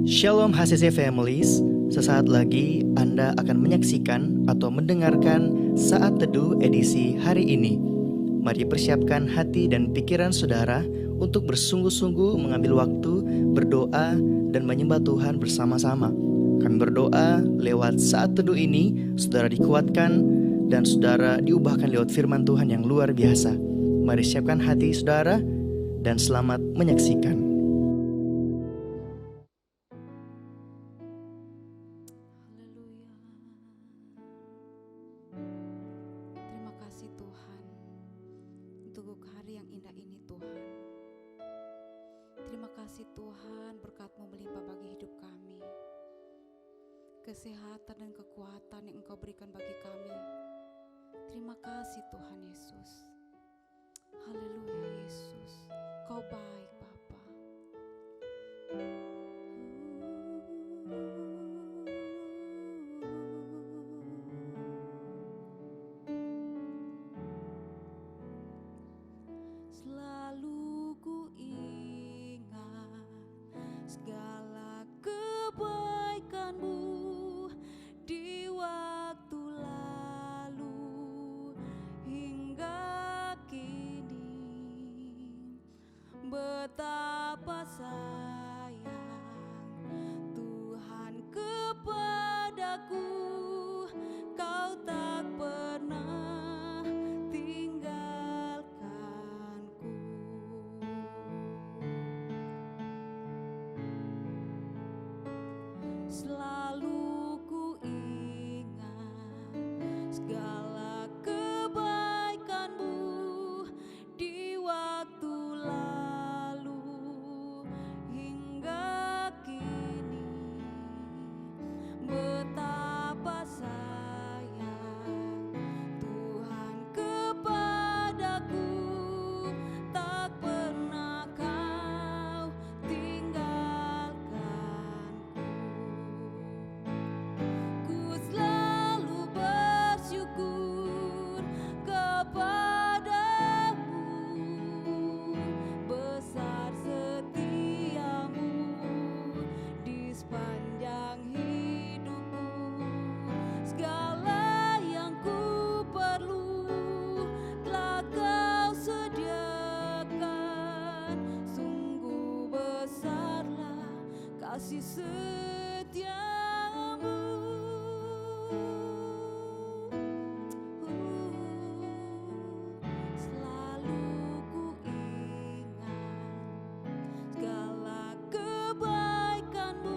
Shalom HCC Families, sesaat lagi Anda akan menyaksikan atau mendengarkan Saat Teduh edisi hari ini. Mari persiapkan hati dan pikiran saudara untuk bersungguh-sungguh mengambil waktu, berdoa, dan menyembah Tuhan bersama-sama. Kami berdoa lewat Saat Teduh ini, saudara dikuatkan dan saudara diubahkan lewat firman Tuhan yang luar biasa. Mari siapkan hati saudara dan selamat menyaksikan. Tuhan, berkat-Mu melimpah bagi hidup kami. Kesehatan dan kekuatan yang Engkau berikan bagi kami. Terima kasih Tuhan Yesus. Haleluya Yesus. Kau baik Bapa. Selalu ku ingat segala kebaikan-Mu di waktu lalu hingga kini. Betapa sayang Tuhan kepadaku, Kau tak pernah tinggalkanku. Selalu ku ingat segala kebaikan-Mu di waktu lalu hingga kini. Betapa sayang Tuhan kepadaku, tak pernah Kau tinggalkanku. Ku selalu bersyukur kepadamu, besar setiamu di sepanjang hidupku. Segala yang ku perlu telah Kau sediakan. Sungguh besarlah kasih setiamu. Selalu ku ingat segala kebaikan-Mu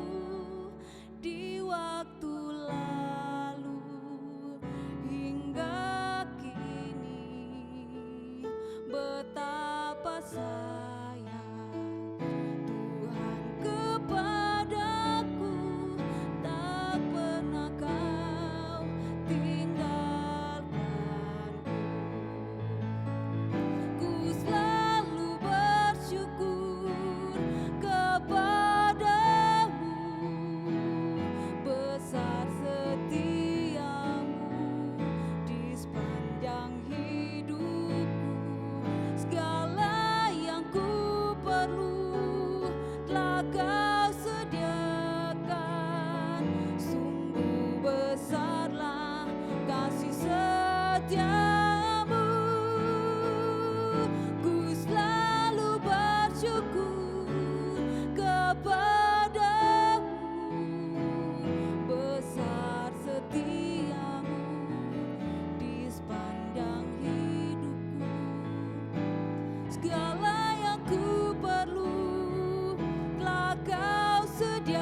di waktu lalu hingga kini. Betapa sayang Tuhan kepadaku, tak pernah Kau tinggalkanku. Ku selalu bersyukur kepadamu, besar setiamu di sepanjang hidupku. Segala yang ku perlu telah Kau sediakan. Sungguh besarlah kasih setiamu. Ku selalu bersyukur kepadamu, besar setiamu di sepanjang hidupku. Segala yang ku perlu telah Kau sediakan.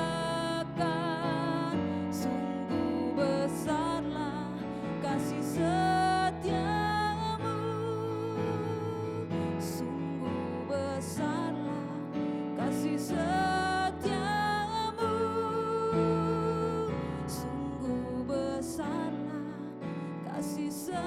Sungguh besarlah kasih setiamu. Sungguh besarlah kasih setiamu. Sungguh besarlah kasih setiamu.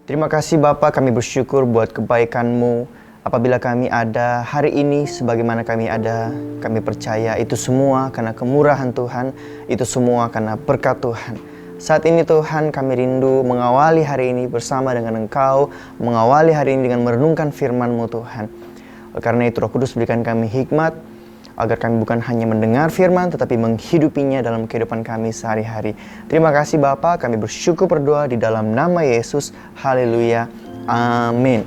Terima kasih Bapa, kami bersyukur buat kebaikan-Mu. Apabila kami ada hari ini, sebagaimana kami ada, kami percaya itu semua karena kemurahan Tuhan, itu semua karena berkat Tuhan. Saat ini Tuhan, kami rindu mengawali hari ini bersama dengan Engkau, mengawali hari ini dengan merenungkan firman-Mu Tuhan. Karena itu Roh Kudus berikan kami hikmat, agar kami bukan hanya mendengar firman, tetapi menghidupinya dalam kehidupan kami sehari-hari. Terima kasih Bapa, kami bersyukur berdoa di dalam nama Yesus. Haleluya. Amin.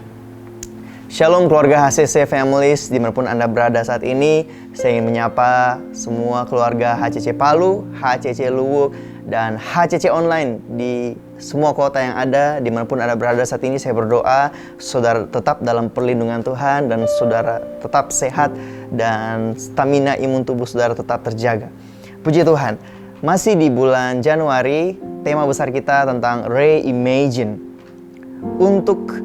Shalom keluarga HCC Families, dimanapun Anda berada saat ini. Saya ingin menyapa semua keluarga HCC Palu, HCC Luwuk, dan HCC Online di semua kota yang ada. Dimanapun Anda berada saat ini, saya berdoa saudara tetap dalam perlindungan Tuhan, dan saudara tetap sehat, dan stamina imun tubuh saudara tetap terjaga. Puji Tuhan, masih di bulan Januari, tema besar kita tentang Reimagine. Untuk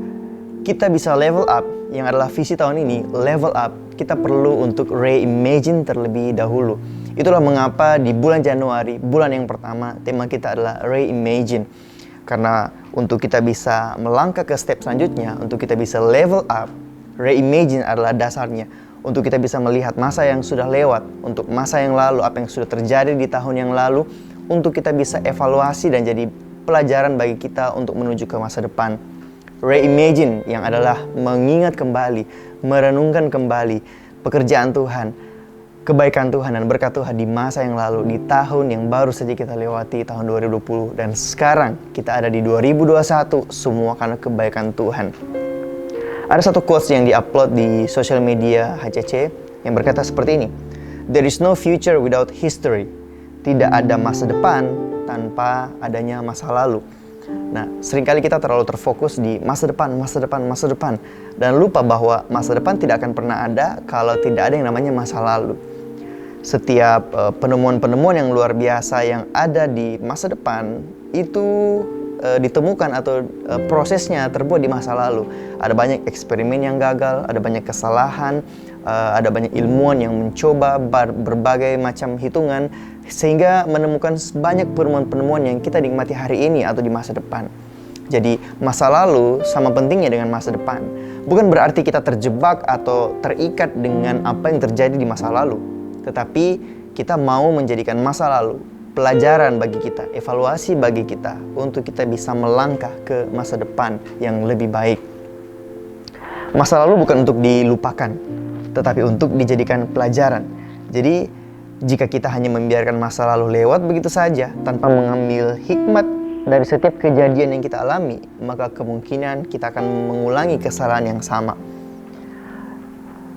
kita bisa level up, yang adalah visi tahun ini, level up, kita perlu untuk reimagine terlebih dahulu. Itulah mengapa di bulan Januari, bulan yang pertama, tema kita adalah reimagine. Karena untuk kita bisa melangkah ke step selanjutnya, untuk kita bisa level up, reimagine adalah dasarnya. Untuk kita bisa melihat masa yang sudah lewat, untuk masa yang lalu, apa yang sudah terjadi di tahun yang lalu, untuk kita bisa evaluasi dan jadi pelajaran bagi kita untuk menuju ke masa depan. Reimagine yang adalah mengingat kembali, merenungkan kembali pekerjaan Tuhan, kebaikan Tuhan dan berkat Tuhan di masa yang lalu, di tahun yang baru saja kita lewati, tahun 2020. Dan sekarang kita ada di 2021, semua karena kebaikan Tuhan. Ada satu quotes yang diupload di sosial media HCC yang berkata seperti ini. There is no future without history. Tidak ada masa depan tanpa adanya masa lalu. Nah, seringkali kita terlalu terfokus di masa depan, dan lupa bahwa masa depan tidak akan pernah ada kalau tidak ada yang namanya masa lalu. Setiap penemuan-penemuan yang luar biasa yang ada di masa depan itu ditemukan atau prosesnya terbuat di masa lalu. Ada banyak eksperimen yang gagal, ada banyak kesalahan, ada banyak ilmuwan yang mencoba berbagai macam hitungan sehingga menemukan banyak penemuan-penemuan yang kita nikmati hari ini atau di masa depan. Jadi masa lalu sama pentingnya dengan masa depan. Bukan berarti kita terjebak atau terikat dengan apa yang terjadi di masa lalu, tetapi kita mau menjadikan masa lalu pelajaran bagi kita, evaluasi bagi kita untuk kita bisa melangkah ke masa depan yang lebih baik. Masa lalu bukan untuk dilupakan, tetapi untuk dijadikan pelajaran. Jadi jika kita hanya membiarkan masa lalu lewat begitu saja tanpa mengambil hikmat dari setiap kejadian yang kita alami, maka kemungkinan kita akan mengulangi kesalahan yang sama.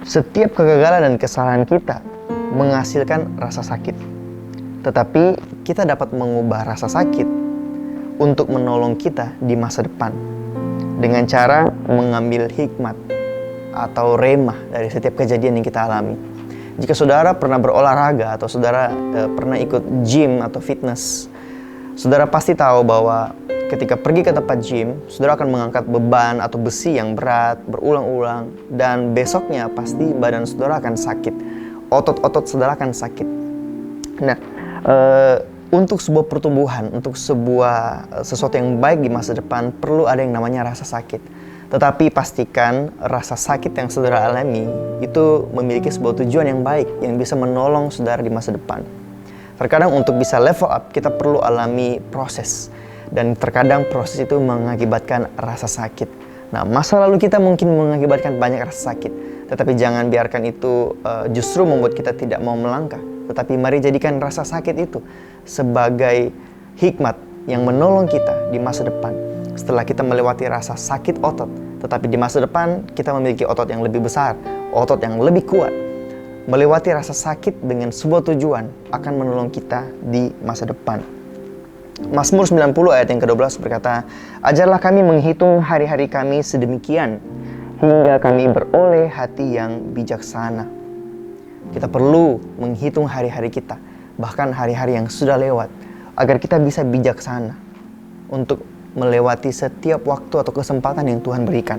Setiap kegagalan dan kesalahan kita menghasilkan rasa sakit. Tetapi kita dapat mengubah rasa sakit untuk menolong kita di masa depan dengan cara mengambil hikmat atau remah dari setiap kejadian yang kita alami. Jika saudara pernah berolahraga atau saudara pernah ikut gym atau fitness, saudara pasti tahu bahwa ketika pergi ke tempat gym, saudara akan mengangkat beban atau besi yang berat berulang-ulang, dan besoknya pasti badan saudara akan sakit, otot-otot saudara akan sakit. Nah, untuk sebuah pertumbuhan, untuk sesuatu yang baik di masa depan, perlu ada yang namanya rasa sakit. Tetapi pastikan rasa sakit yang saudara alami itu memiliki sebuah tujuan yang baik yang bisa menolong saudara di masa depan. Terkadang untuk bisa level up, kita perlu alami proses. Dan terkadang proses itu mengakibatkan rasa sakit. Nah, masa lalu kita mungkin mengakibatkan banyak rasa sakit. Tetapi jangan biarkan itu justru membuat kita tidak mau melangkah. Tetapi mari jadikan rasa sakit itu sebagai hikmat yang menolong kita di masa depan. Setelah kita melewati rasa sakit otot, tetapi di masa depan kita memiliki otot yang lebih besar, otot yang lebih kuat. Melewati rasa sakit dengan sebuah tujuan akan menolong kita di masa depan. Mazmur 90 ayat yang ke-12 berkata, ajarlah kami menghitung hari-hari kami sedemikian, hingga kami beroleh hati yang bijaksana. Kita perlu menghitung hari-hari kita, bahkan hari-hari yang sudah lewat, agar kita bisa bijaksana untuk melewati setiap waktu atau kesempatan yang Tuhan berikan.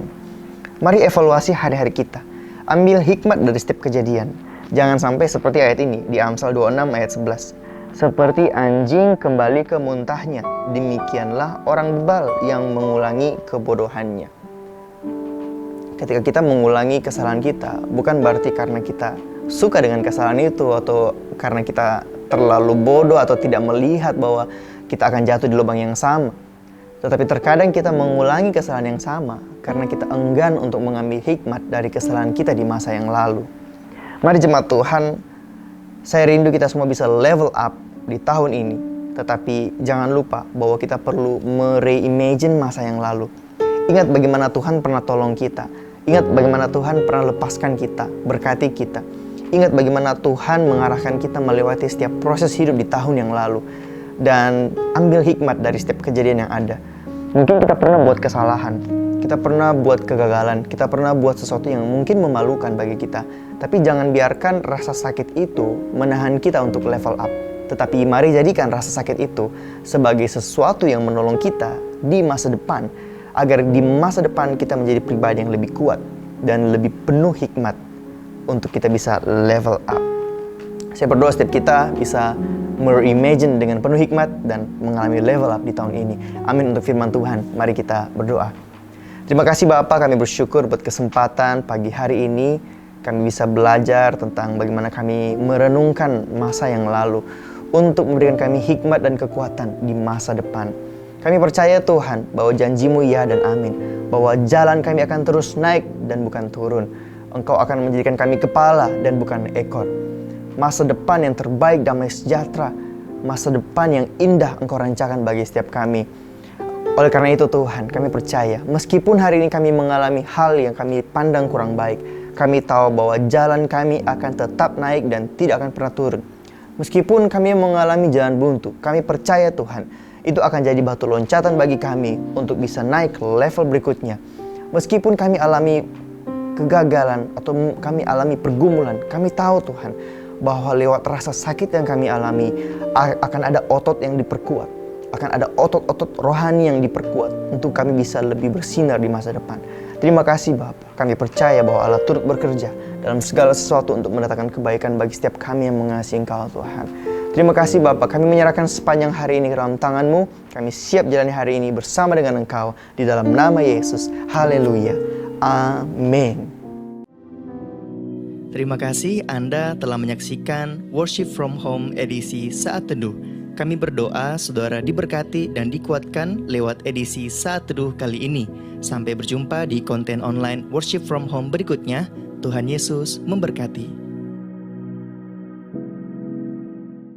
Mari evaluasi hari-hari kita. Ambil hikmat dari setiap kejadian. Jangan sampai seperti ayat ini di Amsal 26 ayat 11. Seperti anjing kembali ke muntahnya, demikianlah orang bebal yang mengulangi kebodohannya. Ketika kita mengulangi kesalahan kita, bukan berarti karena kita suka dengan kesalahan itu atau karena kita terlalu bodoh atau tidak melihat bahwa kita akan jatuh di lubang yang sama. Tetapi terkadang kita mengulangi kesalahan yang sama karena kita enggan untuk mengambil hikmat dari kesalahan kita di masa yang lalu. Mari jemaat Tuhan, saya rindu kita semua bisa level up di tahun ini. Tetapi jangan lupa bahwa kita perlu mereimagine masa yang lalu. Ingat bagaimana Tuhan pernah tolong kita. Ingat bagaimana Tuhan pernah lepaskan kita, berkati kita. Ingat bagaimana Tuhan mengarahkan kita melewati setiap proses hidup di tahun yang lalu. Dan ambil hikmat dari setiap kejadian yang ada. Mungkin kita pernah buat kesalahan, kita pernah buat kegagalan, kita pernah buat sesuatu yang mungkin memalukan bagi kita. Tapi jangan biarkan rasa sakit itu menahan kita untuk level up. Tetapi mari jadikan rasa sakit itu sebagai sesuatu yang menolong kita di masa depan. Agar di masa depan kita menjadi pribadi yang lebih kuat dan lebih penuh hikmat untuk kita bisa level up. Saya berdoa setiap kita bisa mereimagine dengan penuh hikmat dan mengalami level up di tahun ini. Amin untuk firman Tuhan. Mari kita berdoa. Terima kasih Bapa, kami bersyukur buat kesempatan pagi hari ini. Kami bisa belajar tentang bagaimana kami merenungkan masa yang lalu untuk memberikan kami hikmat dan kekuatan di masa depan. Kami percaya Tuhan bahwa janji-Mu ya dan amin. Bahwa jalan kami akan terus naik dan bukan turun. Engkau akan menjadikan kami kepala dan bukan ekor. Masa depan yang terbaik, damai sejahtera. Masa depan yang indah Engkau rancangan bagi setiap kami. Oleh karena itu Tuhan, kami percaya meskipun hari ini kami mengalami hal yang kami pandang kurang baik, kami tahu bahwa jalan kami akan tetap naik dan tidak akan pernah turun. Meskipun kami mengalami jalan buntu, kami percaya Tuhan, itu akan jadi batu loncatan bagi kami untuk bisa naik ke level berikutnya. Meskipun kami alami kegagalan atau kami alami pergumulan, kami tahu Tuhan bahwa lewat rasa sakit yang kami alami akan ada otot yang diperkuat, akan ada otot-otot rohani yang diperkuat untuk kami bisa lebih bersinar di masa depan. Terima kasih Bapa, kami percaya bahwa Allah turut bekerja dalam segala sesuatu untuk mendatangkan kebaikan bagi setiap kami yang mengasihi Engkau Tuhan. Terima kasih Bapa, kami menyerahkan sepanjang hari ini ke dalam tangan-Mu. Kami siap jalani hari ini bersama dengan Engkau di dalam nama Yesus. Haleluya. Amin. Terima kasih Anda telah menyaksikan Worship from Home edisi Saat Teduh. Kami berdoa saudara diberkati dan dikuatkan lewat edisi Saat Teduh kali ini. Sampai berjumpa di konten online Worship from Home berikutnya. Tuhan Yesus memberkati.